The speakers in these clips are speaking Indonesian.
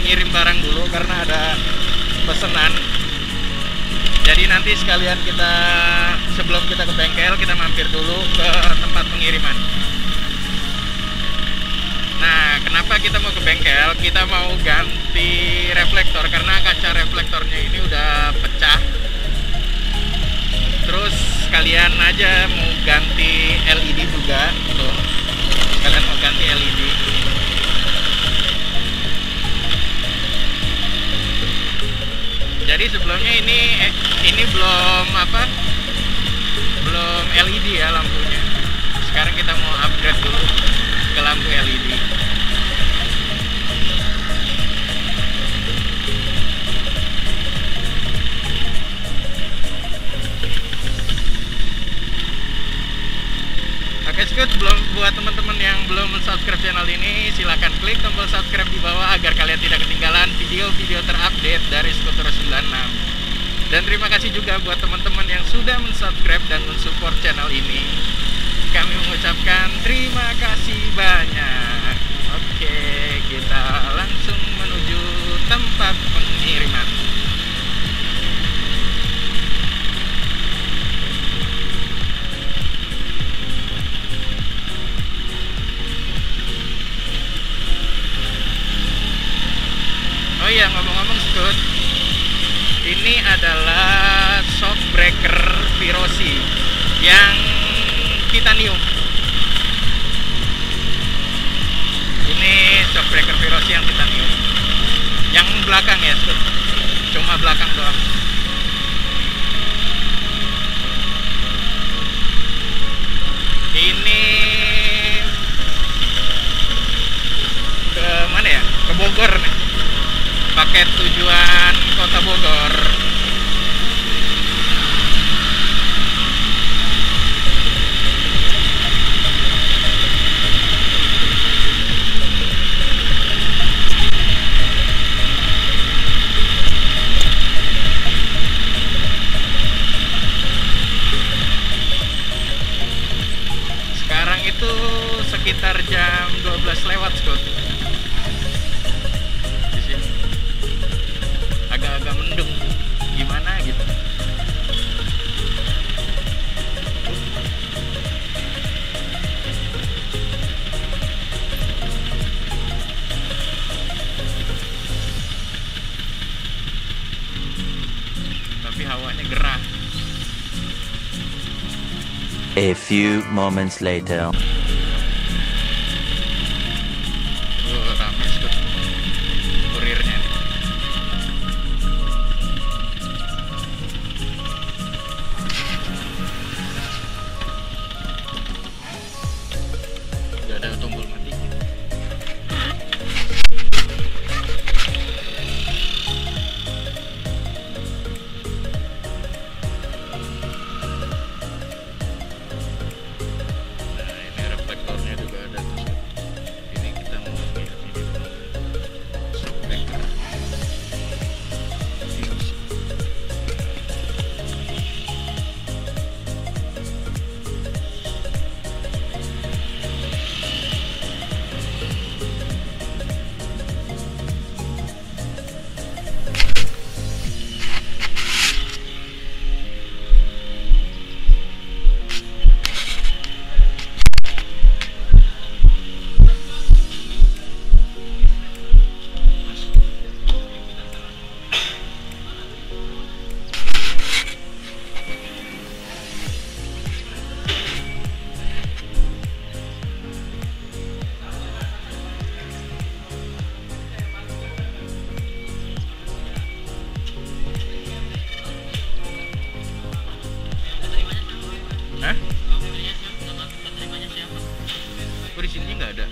ngirim barang dulu karena ada pesanan. Jadi nanti sekalian kita, sebelum kita ke bengkel, kita mampir dulu ke tempat pengiriman. Nah, kenapa kita mau ke bengkel? Kita mau ganti reflektor karena kaca reflektornya ini udah pecah. Terus sekalian aja mau ganti LED juga, tuh. Sekalian mau ganti LED. Jadi sebelumnya ini belum belum LED ya lampunya. Sekarang kita mau upgrade dulu ke lampu LED. Oke, Scoot, buat teman-teman yang belum subscribe channel ini, silahkan klik tombol subscribe di bawah agar kalian tidak ketinggalan video-video terupdate dari Skuter 96. Dan terima kasih juga buat teman-teman yang sudah mensubscribe dan mensupport channel ini. Kami mengucapkan terima kasih banyak. Oke, kita langsung menuju tempat pengiriman. Oh iya, ngomong-ngomong Scoot, ini adalah shock breaker Virosi yang titanium. Ini shock breaker Virosi yang titanium. Yang belakang ya Scoot, cuma belakang doang. Ini ke mana ya? Ke Bogor nih. Paket tujuan Kota Bogor. Sekarang itu sekitar jam 12 lewat, Scott. Agak-agak mendung, gimana gitu. Tapi hawanya gerah. A few moments later. Rame Scott. Kurirnya nih. Gak ada tombol mati. Nah, ini reflektornya juga ada tuh. Ini kita mau ngirim ini dulu. Shock breaker. Hah? Kok di sini nggak ada?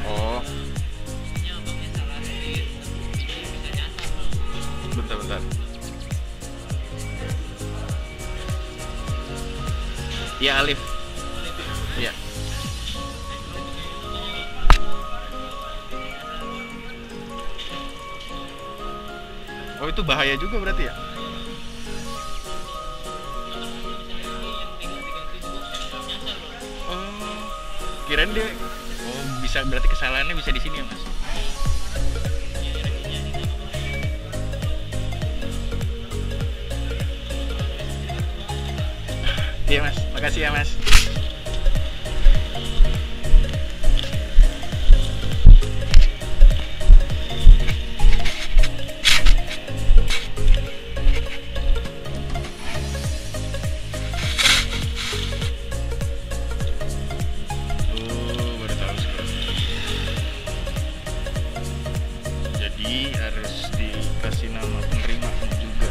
Oh. Bentar. Ya Alif. Ya. Oh, itu bahaya juga berarti ya? Oh, Kirain dia, oh bisa, berarti kesalahannya bisa di sini ya mas. Iya mas, makasih ya mas. Harus dikasih nama penerimanya juga.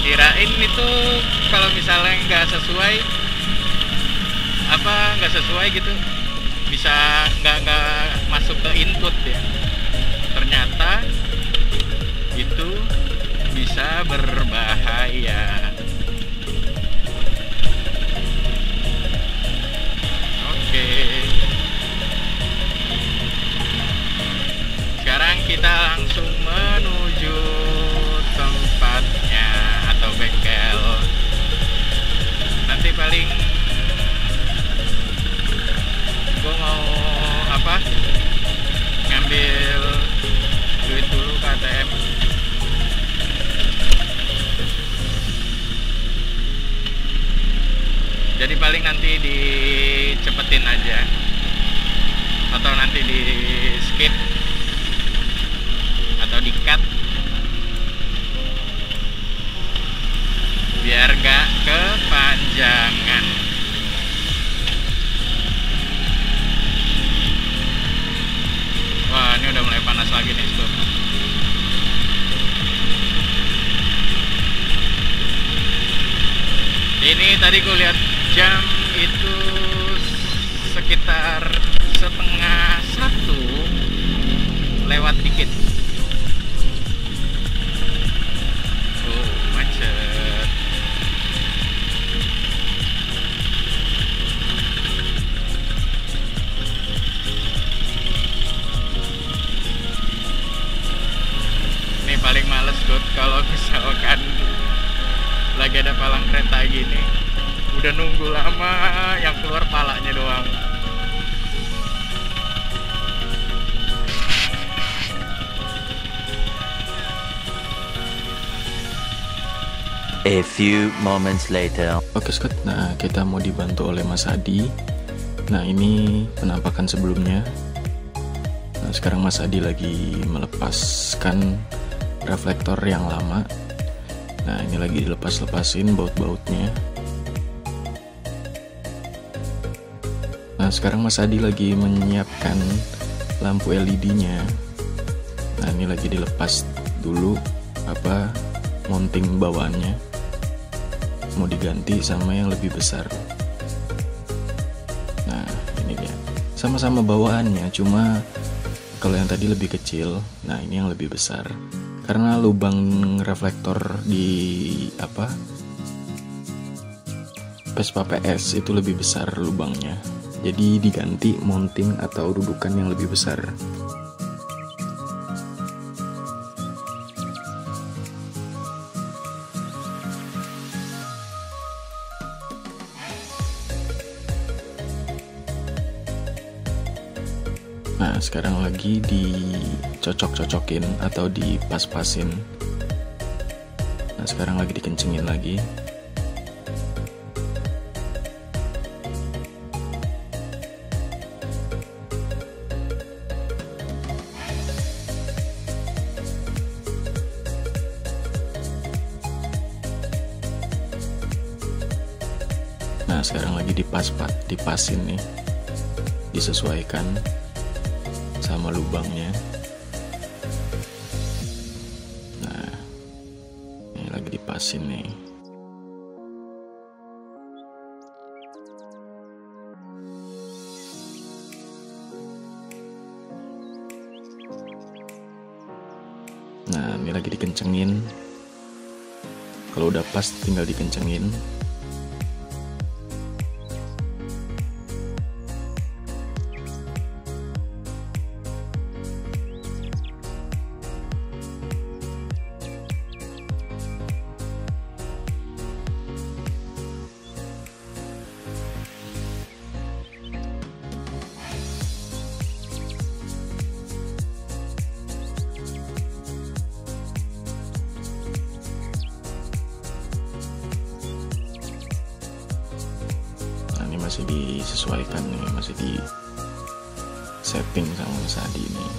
Kirain itu kalau misalnya nggak sesuai gitu bisa nggak masuk ke input ya, ternyata itu bisa berbahaya. Oke, sekarang kita langsung menuju tempatnya atau bengkel. Nanti paling gue mau ngambil duit dulu ke ATM. Jadi paling nanti dicepetin aja atau nanti di skip atau di cut biar gak kepanjangan. Wah, ini udah mulai panas lagi nih sob. Ini tadi gue lihat jam itu sekitar 12:30 lewat dikit. Oh, macet. Ini paling males gue kalau misalkan lagi ada palang kereta gini, udah nunggu lama, yang keluar palanya doang. A few moments later. Oke Scott, nah kita mau dibantu oleh Mas Adi. Nah ini penampakan sebelumnya. Nah sekarang Mas Adi lagi melepaskan reflektor yang lama. Nah ini lagi dilepas-lepasin baut-bautnya. Nah sekarang Mas Adi lagi menyiapkan lampu LED-nya. Nah ini lagi dilepas dulu mounting bawaannya, mau diganti sama yang lebih besar. Nah ini dia, sama-sama bawaannya, cuma kalau yang tadi lebih kecil, nah ini yang lebih besar. Karena lubang reflektor di Vespa PS itu lebih besar lubangnya, jadi diganti mounting atau dudukan yang lebih besar. Nah sekarang lagi dicocok-cocokin atau dipas-pasin. Nah sekarang lagi dikencengin lagi. Nah sekarang lagi dipasin nih, disesuaikan sama lubangnya. Nah ini lagi dipasin nih. Nah ini lagi dikencengin. Kalau udah pas tinggal dikencengin. Masih disesuaikan nih, masih di setting sama Mas Adi nih.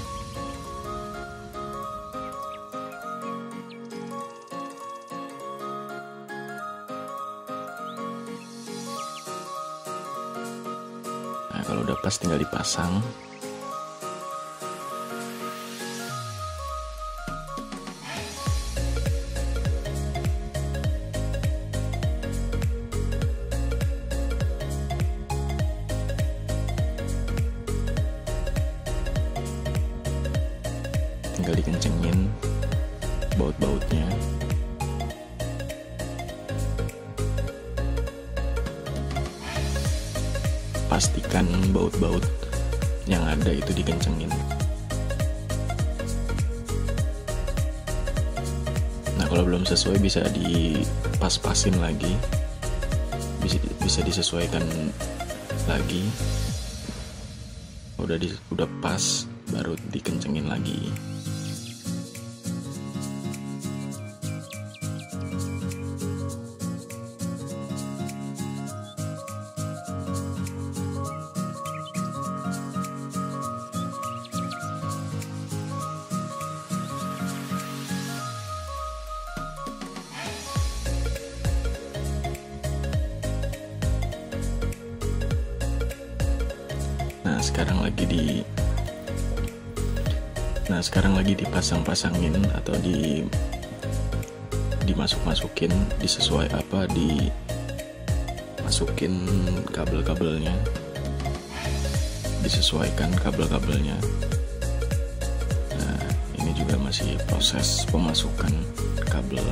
Nah, kalau udah pas tinggal dipasang. Tinggal dikencengin baut-bautnya. Pastikan baut-baut yang ada itu dikencengin. Nah, kalau belum sesuai bisa dipas-pasin lagi, bisa disesuaikan lagi. Udah pas, baru dikencengin lagi. Sekarang lagi dipasang-pasangin atau dimasuk-masukin, dimasukin kabel-kabelnya, disesuaikan kabel-kabelnya. Nah, ini juga masih proses pemasukan kabel.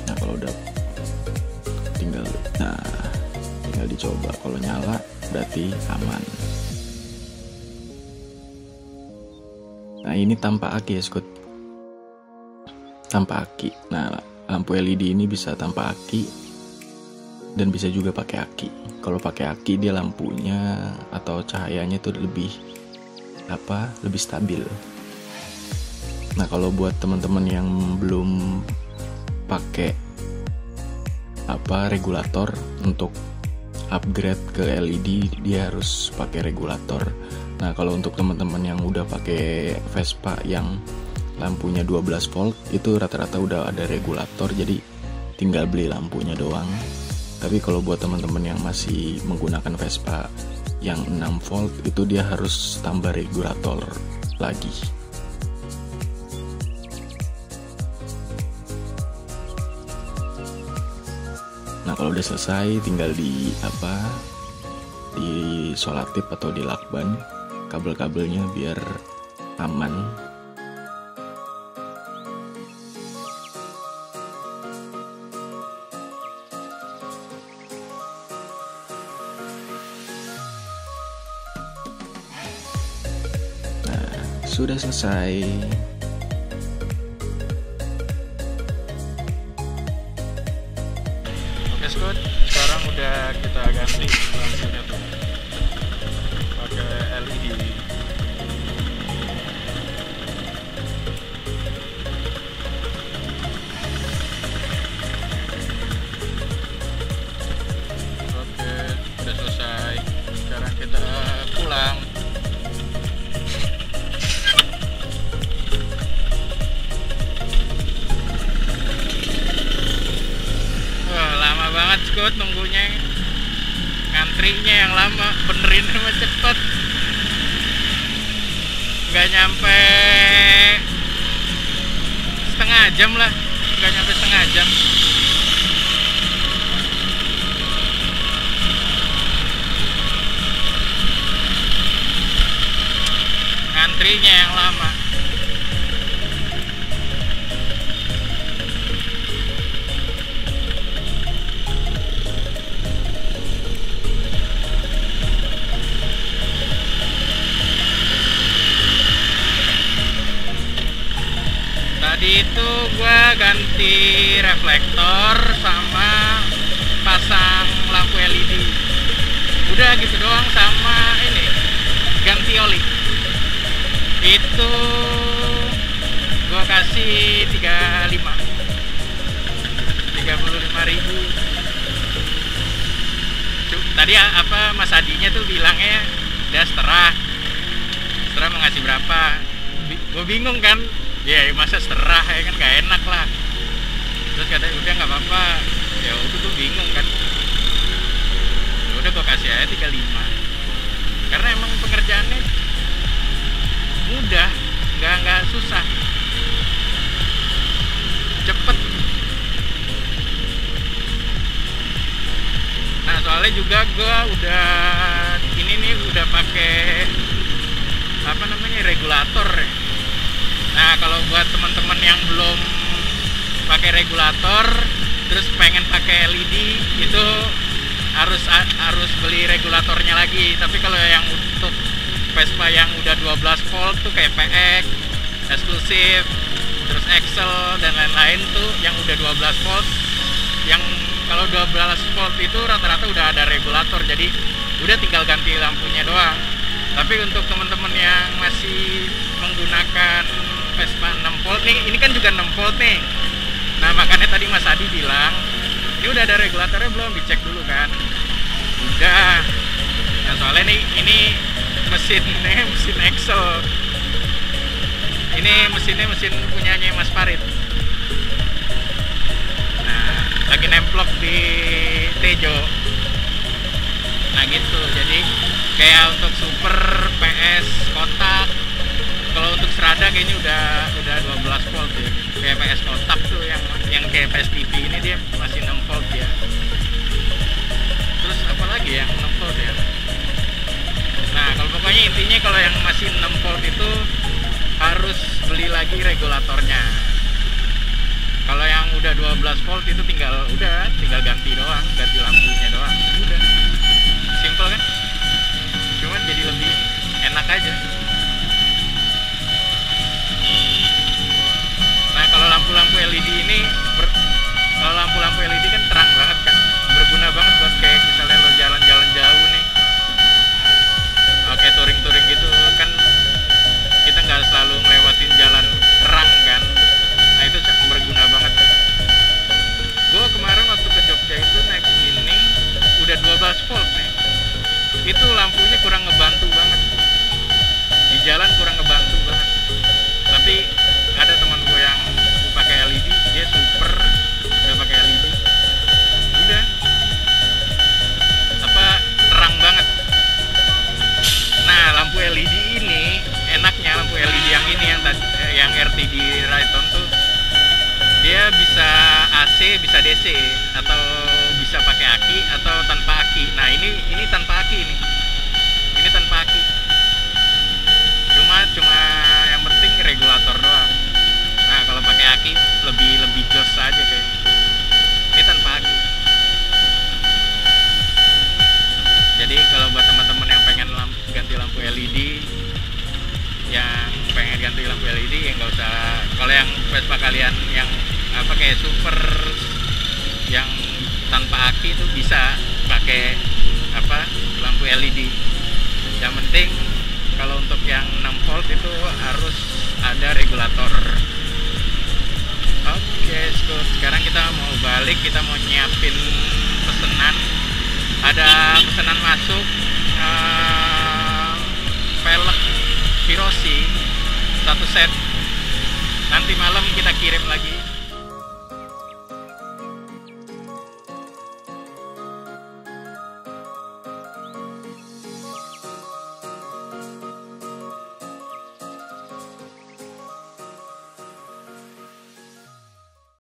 Nah, kalau udah tinggal dicoba, kalau nyala berarti aman. Nah, ini tanpa aki ya, Skut. Tanpa aki. Nah, lampu LED ini bisa tanpa aki dan bisa juga pakai aki. Kalau pakai aki, dia lampunya atau cahayanya itu lebih stabil. Nah, kalau buat teman-teman yang belum pakai regulator untuk upgrade ke LED, dia harus pakai regulator. Nah, kalau untuk teman-teman yang udah pakai Vespa yang lampunya 12 volt, itu rata-rata udah ada regulator, jadi tinggal beli lampunya doang. Tapi kalau buat teman-teman yang masih menggunakan Vespa yang 6 volt, itu dia harus tambah regulator lagi. Nah, kalau udah selesai tinggal disolatip atau dilakban kabel-kabelnya biar aman. Nah, sudah selesai. Oke, Skut, sekarang udah kita ganti lampunya tuh pakai LED. Oke, udah selesai. Sekarang kita pulang. Wah, lama banget, Skut, nunggunya. Ngantrinya yang lama, benerin sama cepet. Nggak nyampe setengah jam lah, nggak nyampe setengah jam. Ngantrinya yang lama. masih 35.000. Tadi apa Mas Adinya tuh bilangnya udah seterah mau ngasih berapa. Gue bingung kan, ya masa seterah ya kan gak enak lah. Terus katanya udah nggak apa-apa, ya udah tuh bingung kan. Ya udah gue kasih aja 35, karena emang pengerjaannya mudah, nggak susah, cepet. Nah soalnya juga gue udah pakai apa namanya regulator. Nah kalau buat teman-teman yang belum pakai regulator terus pengen pakai LED itu harus beli regulatornya lagi. Tapi kalau yang untuk Vespa yang udah 12 volt tuh kayak PX, eksklusif, terus Excel dan lain-lain tuh yang udah 12 volt, yang kalau 12 volt itu rata-rata udah ada regulator, jadi udah tinggal ganti lampunya doang. Tapi untuk teman-teman yang masih menggunakan Vespa 6 volt nih, ini kan juga 6 volt nih. Nah makanya tadi Mas Adi bilang, ini udah ada regulatornya belum? Dicek dulu kan. Udah. Nah soalnya nih ini mesin Excel. Ini mesin punyanya Mas Farid. Nah lagi nemplok di Tejo. Nah gitu, jadi kayak untuk super PS kotak, kalau untuk Serada kayaknya udah 12 volt ya. Kayak PS kotak tuh yang kayak PS TV ini dia masih 6 volt ya. Terus apa lagi yang 6 volt ya? Nah kalau pokoknya intinya kalau yang masih 6 volt itu harus beli lagi regulatornya. Kalau yang udah 12 volt itu tinggal ganti doang, ganti lampunya doang. Udah. Simple kan? Cuman jadi lebih enak aja. Nah, kalau lampu-lampu LED ini kalau lampu-lampu LED kan terang banget kan. Berguna banget buat kayak misalnya lo jalan-jalan jauh nih. Oke, touring-touring gitu kan kita nggak selalu ngelewatin jalan terang kan. Nah, itu berguna banget. Gue kemarin waktu ke Jogja itu naik ini udah 12 volt nih. Itu lampunya kurang ngebantu banget. Di jalan kurang ngebantu banget. Tapi ada teman gue yang pakai LED, dia super udah pakai LED. Udah. Terang banget. Nah, lampu LED ini enaknya lampu LED yang ini yang RTD Rayton tuh dia bisa AC, bisa DC, atau bisa pakai aki atau tanpa aki. Nah ini tanpa aki nih. Ini tanpa aki. Cuma yang penting regulator doang. Nah kalau pakai aki lebih jos aja kayaknya. Ini tanpa aki. Jadi kalau buat teman-teman yang pengen ganti lampu LED, yang pengen ganti lampu LED ya nggak usah. Kalau yang Vespa kalian yang apa kayak super yang tanpa aki itu bisa pakai apa lampu LED. Yang penting kalau untuk yang 6 volt itu harus ada regulator. Oke, sekarang kita mau balik, kita mau nyiapin pesanan. Ada pesanan masuk velg Hiroshi 1 set. Nanti malam kita kirim lagi.